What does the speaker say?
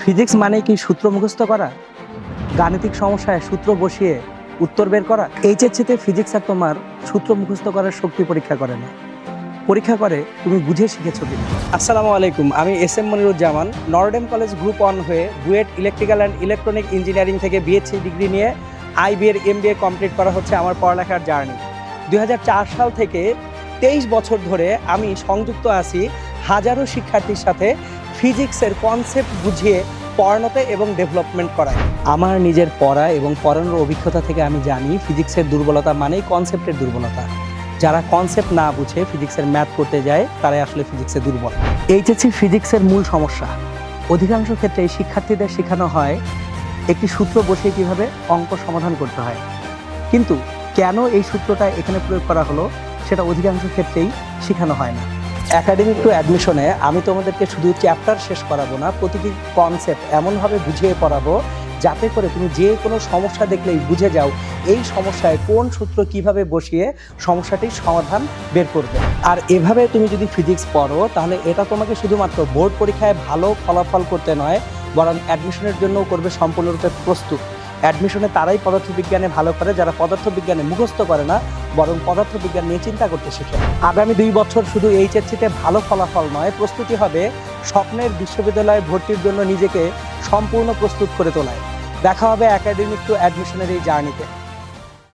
Physics মানে কি সূত্র মুখস্থ করা, গাণিতিক সমস্যায় সূত্র বসিয়ে উত্তর বের করা? এইচএসসিতে ফিজিক্স আর তোমার সূত্র মুখস্থ করার শক্তি পরীক্ষা করে না, পরীক্ষা করে তুমি বুঝে শিখেছো কিনা। আসসালামু আলাইকুম, আমি SM. Moniruzzaman. Notre Dame college group 1 হয়ে BUET electrical and electronic engineering থেকে বিএসসি ডিগ্রি নিয়ে আইবিএর এমবিএ কমপ্লিট করা হচ্ছে আমার পড়ালেখার জার্নি। 2004 সাল থেকে 23 বছর ধরে আমি সংযুক্ত আছি হাজারো শিক্ষার্থীর সাথে ফিজিক্সের কনসেপ্ট বুঝিয়ে পড়ানোতে এবং ডেভেলপমেন্ট করায়। আমার নিজের পড়া এবং পড়ানোর অভিজ্ঞতা থেকে আমি জানি ফিজিক্সের দুর্বলতা মানেই কনসেপ্টের দুর্বলতা। যারা কনসেপ্ট না বুঝে ফিজিক্সের ম্যাথ করতে যায় তারাই আসলে ফিজিক্সে দুর্বল। এইচএসসি ফিজিক্সের মূল সমস্যা, অধিকাংশ ক্ষেত্রে শিক্ষার্থীদের শেখানো হয় একটি সূত্র বসে কিভাবে অঙ্ক সমাধান করতে হয়, কিন্তু কেন এই সূত্রটা এখানে প্রয়োগ করা হলো সেটা অধিকাংশ ক্ষেত্রেই শেখানো হয় না। একাডেমিক টু অ্যাডমিশনে আমি তোমাদেরকে শুধু চ্যাপ্টার শেষ করাবো না, প্রতিটি কনসেপ্ট এমনভাবে বুঝিয়ে পড়াবো যাতে করে তুমি যে কোনো সমস্যা দেখলেই বুঝে যাও এই সমস্যায় কোন সূত্র কিভাবে বসিয়ে সমস্যাটির সমাধান বের করবে। আর এভাবে তুমি যদি ফিজিক্স পড়ো তাহলে এটা তোমাকে শুধুমাত্র বোর্ড পরীক্ষায় ভালো ফলাফল করতে নয়, বরং অ্যাডমিশনের জন্যও করবে সম্পূর্ণরূপে প্রস্তুত। অ্যাডমিশনে তারাই পদার্থবিজ্ঞানে ভালো করে যারা পদার্থবিজ্ঞানে মুখস্থ করে না, বরং পদার্থবিজ্ঞান নিয়ে চিন্তা করতে শিখে। আগামী 2 বছর শুধু এইচএসসিতে ভালো ফলাফল নয়, প্রস্তুতি হবে স্বপ্নের বিশ্ববিদ্যালয়ে ভর্তির জন্য নিজেকে সম্পূর্ণ প্রস্তুত করে তোলায়। দেখা হবে একাডেমিক টু অ্যাডমিশনের এই জার্নিতে।